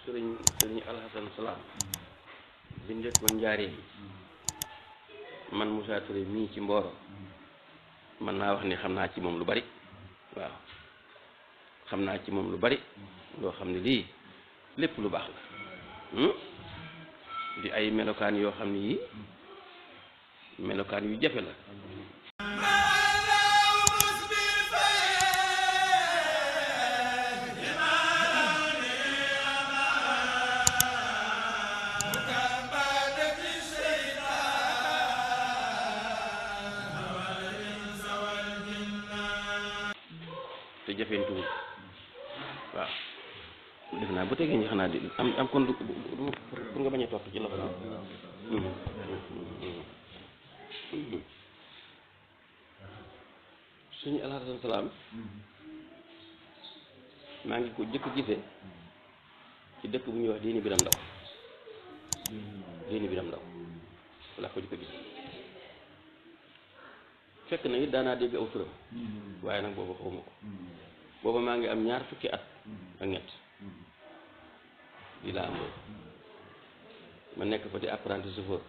sëriñ Alhasan Salaam bi njëkkoon njaaree man Moussa Touré mii ci Mboro man naa wax ni xam naa ci moom lu bari waaw xam naa ci moom lu bari loo xam ne lii lépp lu baax la di ay melokaan yoo xam ne yii melokaan yu jafe la te jafeentuwul waaw def naa bu tegee ñi xanaa di am kon du pour nga bañ a topp ci loxo suñu Alhasan Salaam maa ngi ko jëkk gisee ci dëkk bu ñuy wax Déni Biram Ndaw Déni Biram Ndaw laa ko jëkk gisee fekk na it daanaa dégg aw turam waaye nag booba xawma ko booba maa ngi am 20 fukki at ak ñett di laa am boobu ma nekk fa di apprenti chauffeur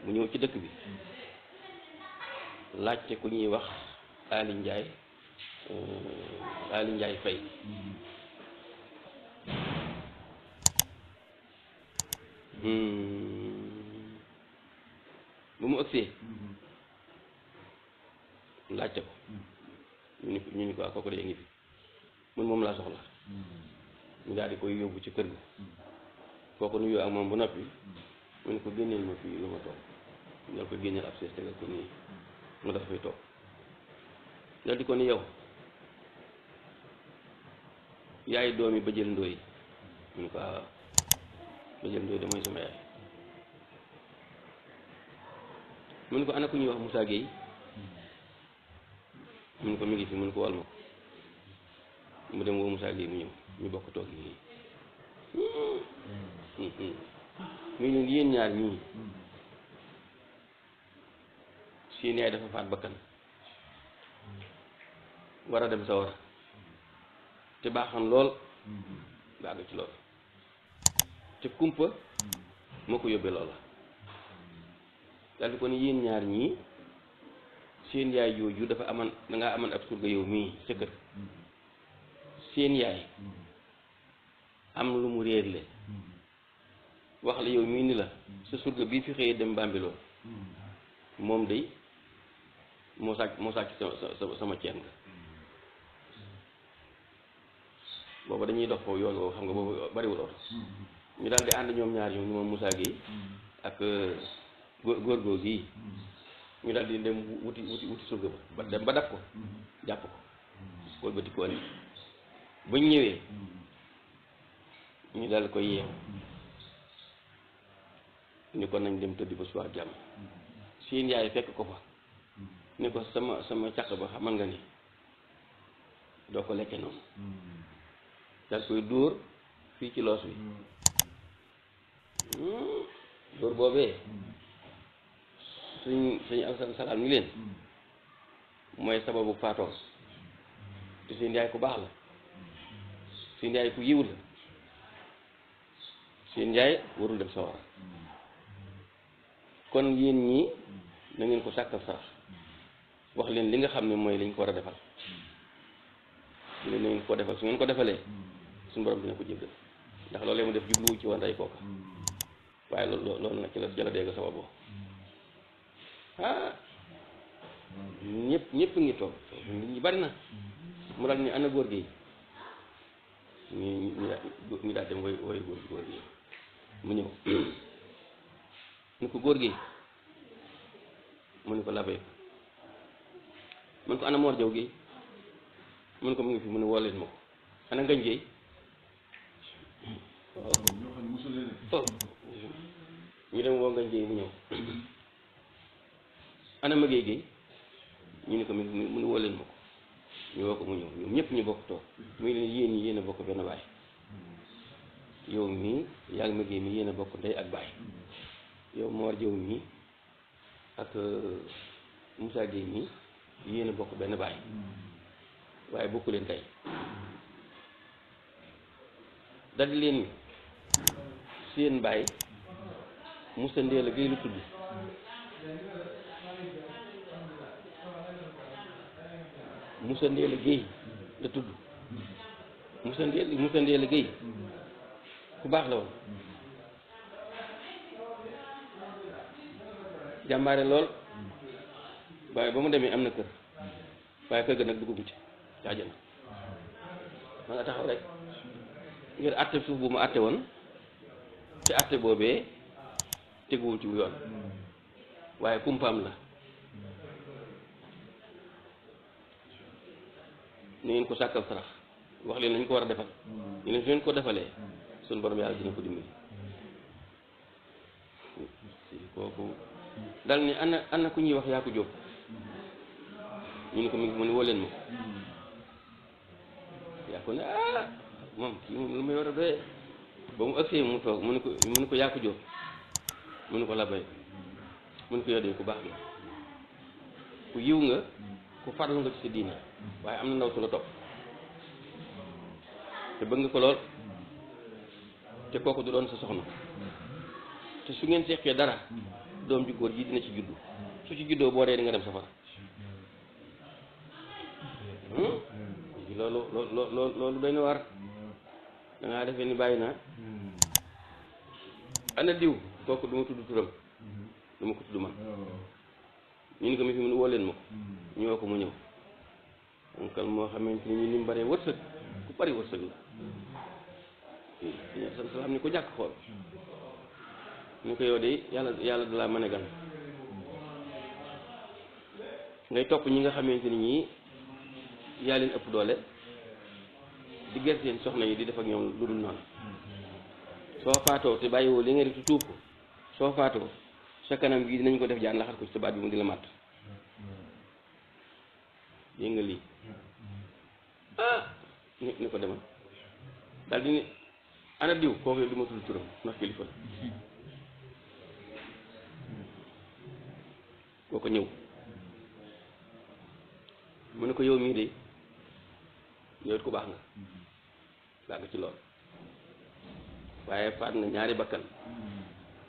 mu ñëw ci dëkk bi laajte ku ñuy wax Ali Ndiaye Faye bu mu ëgsee laajte ko ñu ni ko ak kooku dee ngi fi mun moom laa soxla ñu daal di koy yóbbu ci kër gi kooku nuyoo ak moom bu noppi mu ne ko génneel ma fii lu ma toog dal ko génneel ab sees tegal ko nii mu dafa fay toog dal di ko ni yow yaay doomi Bëjël Ndooy mu ne ko waaw Bëjël Ndooy de mooy sama yaay mu ne ko ana ku ñuy wax Moussa Gueye mu ne ko mi ngi fi mu ne ko wal ma ko mu dem woo Moussa Gueye mu ñëw ñu bokk toog nii muy leen yéen ñaar ñii seen yaay dafa faat bakkan war a dem sa war te baaxan lool baaga ci lool te kumpa moo ko yóbbee loola daal di ko ni yéen ñaar ñii seen yaay jooju dafa aman dangaa aman ab surga yow mii ca kër seen yaay am lu mu réerle wax la yow mii ni la sa surga bii fi xëyee dem Bambilor moom day moo sàcc sama ceen nga booba dañuy dox foofu yoon woowu xam nga boobu bariwul oto ñu daal di ànd ñoom ñaar ñoom ñu moom Moussa Gueye ak góor gii ñu daal di dem wuti surga ba dem ba dab ko jàpp ko wëlbati ko andi bañ ñëwee ñu daal koy yeew ni ko nañ dem tëddi ba suwaar jàmm seen yaay fekk ko fa ni ko sama càq ba xamal nga ni doo ko lekke noonu daal koy dóor fii ci loos wi dóor boobee suñ Alhasan Salaam ni leen mooy sababu faatoos te seen yaay ku baax la seen yaay ku yiw la seen yaay warul dem sawara kon yéen ñii na ngeen ko sàkkal sarax wax leen li nga xam ne mooy lañ ko war a defal su leen na ngeen ko defal su ngeen ko defalee suñu borom dina ko jéggal ndax loolee mu def jubluwu ci woon rey kooka waaye loolu nag ci la dégg sababu ñëpp ngi toog nit ñi bari na mu daal ni ana góor gi ñu daal dem woy góor gi mu ñëw mu ko góor gi mu ne ko labee mu ne ko ana Mor Jaw gi mu ne ko mu ngi fi mu ne woo leen ma ko ana Ngañ Géey ñu dem woo Ngañ Géey mu ñëw ana Magéey Géey ñu ne ko mu ne woo leen ma ko ñu woo ko mu ñëw ñoom ñëpp ñu bokk toog muy leen yéen ñi yéen a bokk benn baay yow mii yaa ngi Magéey mi yéen a bokk ndey ak baay yow Mor Jaw mii ak Moussa Gueye mii yéen a bokk benn baay waaye bokku leen tey daldi leen ni seen baay Moussa Ndéla Gueye lu tudd Moussa Ndéla Gueye la tudd Moussa Ndéla Gueye ku baax la woon jàmbaare lool waaye ba mu demee am na kër waaye kër ga nag dugg ci àjjana ma nga taxaw rek ngir àtte suuf bu mu àtte woon te àtte boobee teguwul ci yoon waaye kumpaam la ni ngeen ko sàkkal sarax wax leen nañ ko war a defal ñu leen su ngeen ko defalee suñu borom yàlla dina ko dimbali kooku dal ni ana ku ñuy wax yaa ko jóob ñu ne ko mu ne woo leen ma yaa ko ne moom kii moom lu may war a doyee ba mu agsee mu toog mu ne ko yaa ko jóob mu ne ko labay mu ne ko yow de ku baax nga ku yiw nga ku farlu nga ci sa diine waaye am na ndaw su la topp te bëgg nga ko lool te kooku du doon sa soxna te su ngeen seqee dara doom ju góor ji dina ci juddu su ci juddoo boo dee di nga dem safara loolu doy na war da ngaa defee ni bàyyi naa ana diw kooku du ma tudd turam du ma ko tudd man ñu ni ko mi fi mun woo leen ma ko ñoo ko mu ñëw onkal moo xamante ni ñu ni mu baree wërsëg ku bari wërsëg la san salaam ni ko jàkk xool ñu ko yow de yàlla da laa mën a gan ngay topp ñi nga xamante ni ñii yaa leen ëpp doole di ger seen soxna yi di def ak ñoom lu dul noonu soo faatoo te bàyyiwoo li nga def tuub ko soo faatoo sa kanam gi dinañ ko def jaan laxat ko ci sa baat bi mu di la màtt yéeg nga lii ni ko demal daal di ne ana diw kooku du ma tudd turam ndax kilifa la kooku ñëw mu ne ko yow mii de yow it ku baax nga baax nga ci lool waaye faat nga ñaari bakkan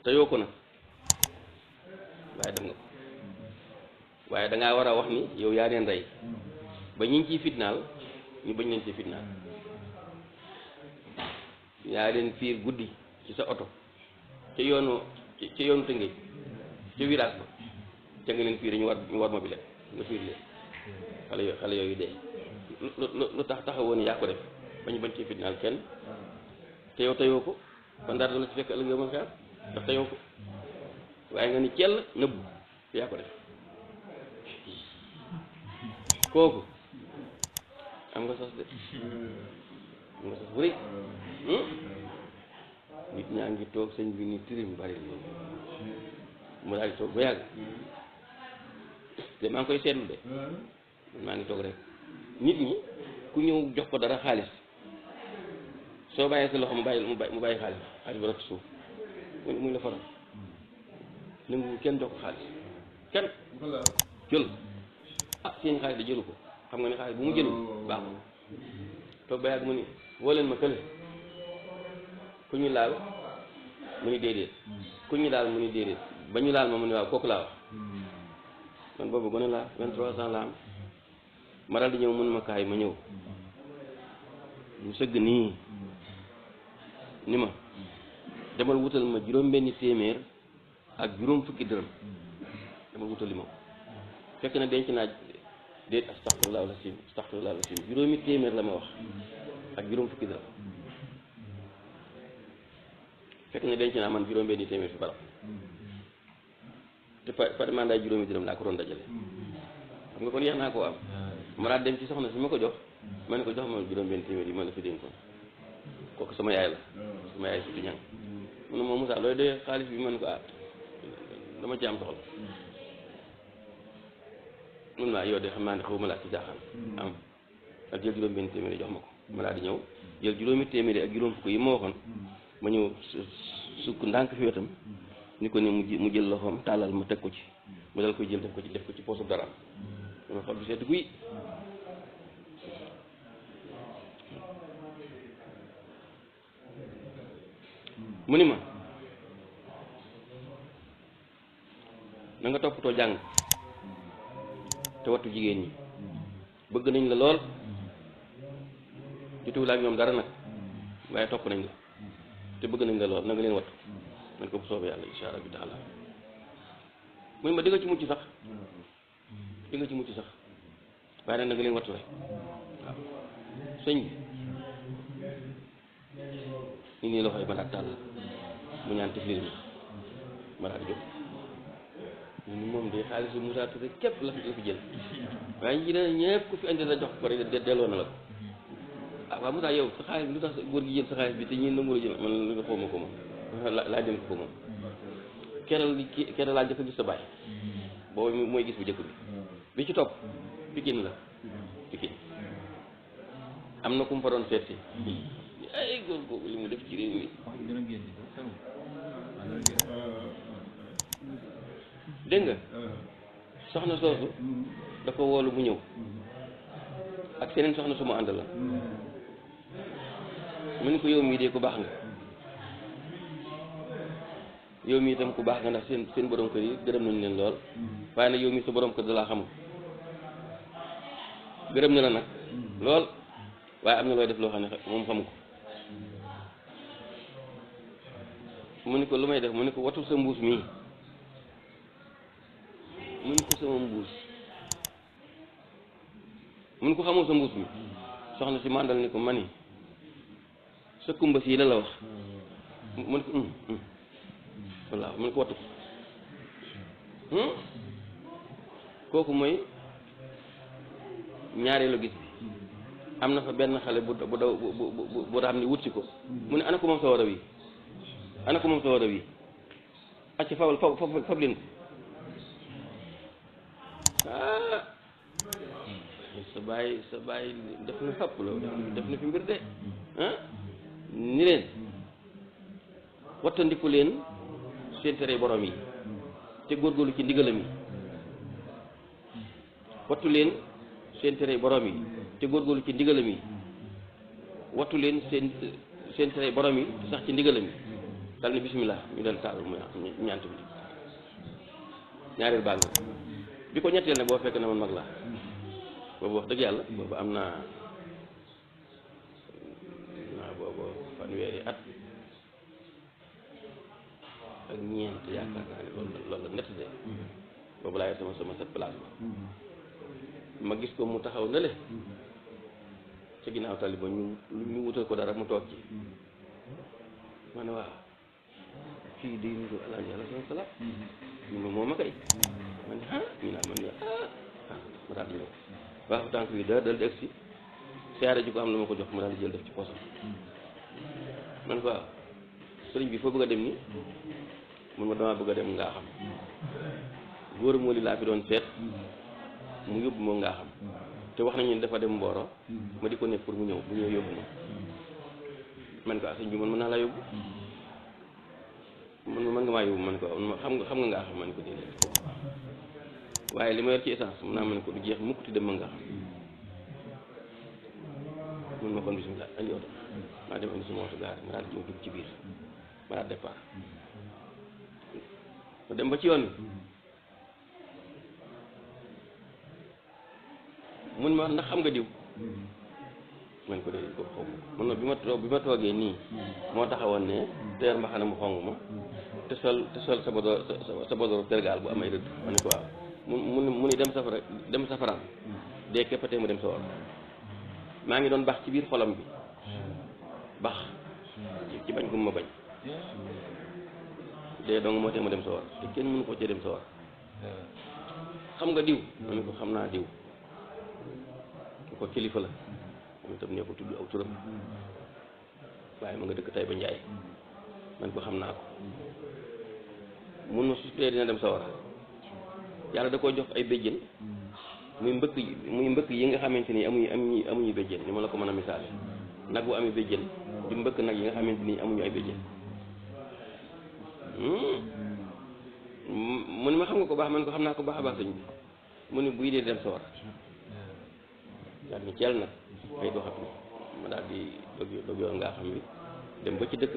te yoo ko nag waaye def nga ko waaye dangaa war a wax ni yow yaa leen rey ba ñu ngi ciy fitnaal ñu bañ leen ci fitnaal yaa leen fiir guddi ci sa oto ca yoonu Tëngéej ca village ba ca nga leen fiir ñu war ma bi leen nga fiir leen xale yooyu dee lu tax taxawoon yaa ko def bañ ci fitnaal kenn te yow teyoo ko kon dara du la ci fekk ëllëg yow ma xeer ndax teyoo ko waaye nga ni cell nëbbu yaa ko def kooku am nga sos de am nga sos bu rëy nit ñaa ngi toog sëñ bi ni tirim bari loolu mu daal di toog ba yàgg te maa ngi koy seetlu de maa ngi toog rek nit ñi ku ñëw jox ko dara xaalis soo bàyyee sa loxo mu bàyyi xaalis ba rot suuf muy la faral nangu kenn jox ko xaalis kenn jël seen xaalis da jëlu ko xam nga ne xaalis bu mu jëlul baaxul toog ba yàgg mu ni woo leen ma kële ku ñu laal mu ni déedéet ku ñu laal mu ni déedéet ba ñu laal ma mu ni waaw kooku laa wax man boobu gone laa 23 ans la am ma daal di ñëw mun ma kaay ma ñëw mu sëgg nii ni ma demal wutal ma juróom-benni téeméer ak juróom fukki dërëm demal wutal li ma fekk na denc naa déet astaxfirullah alasim juróomi téeméer la ma wax ak juróom fukki dërëm fekk na denc naa man juróom-benni téeméer fi barab te par mandat juróomi dërëm laa ko doon dajale xam nga kon yeex naa koo am ma daal dem ci soxna si ma ko jox ma ne ko jox ma juróom-benni téeméer yi ma la fi dénkoon kooku sama yaay la sama yaay sutu ñang mu ne moom Moussa looy doyee xaalis bi ma ne ko dama ci am soxla mun maa yow de xam naa ne xawma laa ci jaaxal am ak jël juróom-benni téeméer yi jox ma ko ma daal di ñëw jël juróomi téeméer ak juróom fukk yi ma waxoon ma ñëw sukk ndànk fi wetam ni ko ni mu jël loxoom tàllal ma teg ko ci ma dal koy jël def ko ci poosu dara dama xol bi sedd guy mu ni ma na nga toppatoo jàng te wattu jigéen ñi bëgg nañ la lool jotuwul ak ñoom dara nag waaye topp nañ la te bëgg nañ la lool na nga leen wattu man ko bu soobee yàlla insha Allah bi taala mu ni ma di nga ci mucc sax di nga ci mucc sax waaye nag na nga leen wattu rek waaw sëñ bi nii loxoy ma daal tàll mu ñaan tiflir mi ma daal jóg ñu moom de xaalis bu Moussa Touré képp la fi jël waaye ñi dana ñëpp ku fi andi la jox ko rek delloo na la ko ah waaw Moussa yow sa xaalis bi lu tax góor gi jël sa xaalis bi te ñi nangu la jël man li nga xaw ma ko moom laa dem ko moom keral laa jëkk a gis sa baay boobu mooy gis bu jëkk bi ci topp Pikine la Pikine am na ku mu fa doon seet si ay góor googu li mu def ci réew mi dégg nga soxna soosu dafa woolu mu ñëw ak seneen soxna su ma ànd la mu ni ko yow mii de ku baax nga yow mii itam ku baax nga ndax seen borom kër yi gërëm nañu leen lool waaye nag yow mii sa borom kër da laa xamul gërëm na la nag lool waaye am na looy def loo xam ne moom xamu ko mu ni ko lu may def mu ni ko watul sa mbuus mii mu ni ko sama mbuus mu ni ko xamoo sa mbuus mi soxna si màndal ni ko mani sa kumba si la la wax mu ni ko walla mu ni ko wattu ko kooku mooy ñaareelu gis bi am na fa benn xale bu daw bu raam ni wut si ko mu ne ana ko moom sa war a wi ana ko moom sa war a wi acca fab leen ko ah sa bàyyi def na xapp la def na fi mbir de ah ni leen wattandiku leen seen tere borom yi te góorgóorlu ci ndigalam yi wattu leen seen tere borom yi te góorgóorlu ci ndigalam yi wattu leen seen tere borom yi te sax ci ndigalam yi dal ni bismillah ñu dal taal mu ñaant bi ñaareel baal na bi ko ñetteel nag boo fekk na man mag laa boobu wax dëgg yàlla boobu am naa boobu fanweeri at ak ñeent yaakaar naa ne loolu la nett de boobu laa yor sama set place ba ma gis ko mu taxaw na le ca ginnaaw tali ba ñu wutal ko dara mu toog ci ma ne waaw fii di niru alaaji alayhi salaam ñu ma moom a kay ma ne ñu naan man ne ma daal di ñëw waaw tànk bi dal di egsi siyaare ji ko am lu ma ko jox ma daal di jël def ci poosam man ko waaw sëriñ bi foo bëgg a dem ni mun ma damaa bëgg a dem ngaa xam góor moo li laa fi doon seet mu yóbbu moo ngaa xam te wax nañu ne dafa dem Mboro ma di ko nekk pour mu ñëw bu ñëw yóbbu ma man ko sëñ bi man mën naa laa yóbbu man mën nga maa yóbbu man ko xam nga ngaa xam man ko déedéet waaye li ma yor ci essence mun naa mën ko du jeex mukk ti dem ma ngaa xam mun ma kon bismillah andi oto maa dem indi suma oto gaari ma daal di ñëw dugg ci biir ma daal départ ma dem ba ci yoon bi mun ma ndax xam nga diw man ko dee ko xaw ma mun na bi ma toogee nii moo taxawoon ne teer mbaxana mu xong ma te sol sa bodoor tergaal bu am ay rëdd ma ne ko waaw mu ni dem safaraan dee keppatee mu dem sa war maa ngi doon bax ci biir xolam bi bax ci bañ gu ma bañ dee dong moo tee mu dem sa war te kenn mënu ko cee dem sa war xam nga diw ma ne ko xam naa diw ko kilifa la moom itam ne ko tudd aw turam waaye ma nga dëkk tay ba njaay man ko xam naa ko mun ma su dee dina dem sawara yàlla da koo jox ay béjjën muy mbëkk yi nga xamante ni amuñu béjjën ni ma la ko mën a misaale nag bu amee béjjën di mbëkk nag yi nga xamante ni amuñu ay béjjën mu ni ma xam nga ko baax man ko xam naa ko baax a baax sëñ bi mu ni buy dee dem sawara daal ni ceel nag ay doxatu ma daal di dog yoon ngaa xam bi dem ba ci dëkk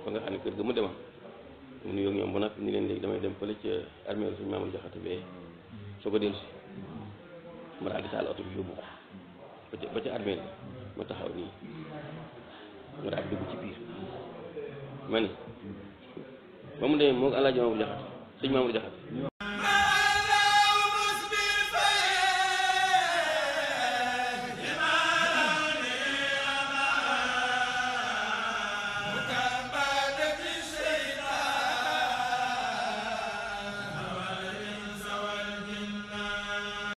ba ba nga xam ne kër ga mu demoon mu nuyoo ak ñoom ba noppi ni leen léegi damay dem fële ca armée la suñu Mamadou Jaxate bee soo ko dellu si ma daal di taal oto bi yóbbu ko ba ca armée la ma taxaw nii ma daal di dugg ci biir ma ni ba mu demee moog Alaaji Mamadou Jaxate sëñ Mamadou Jaxate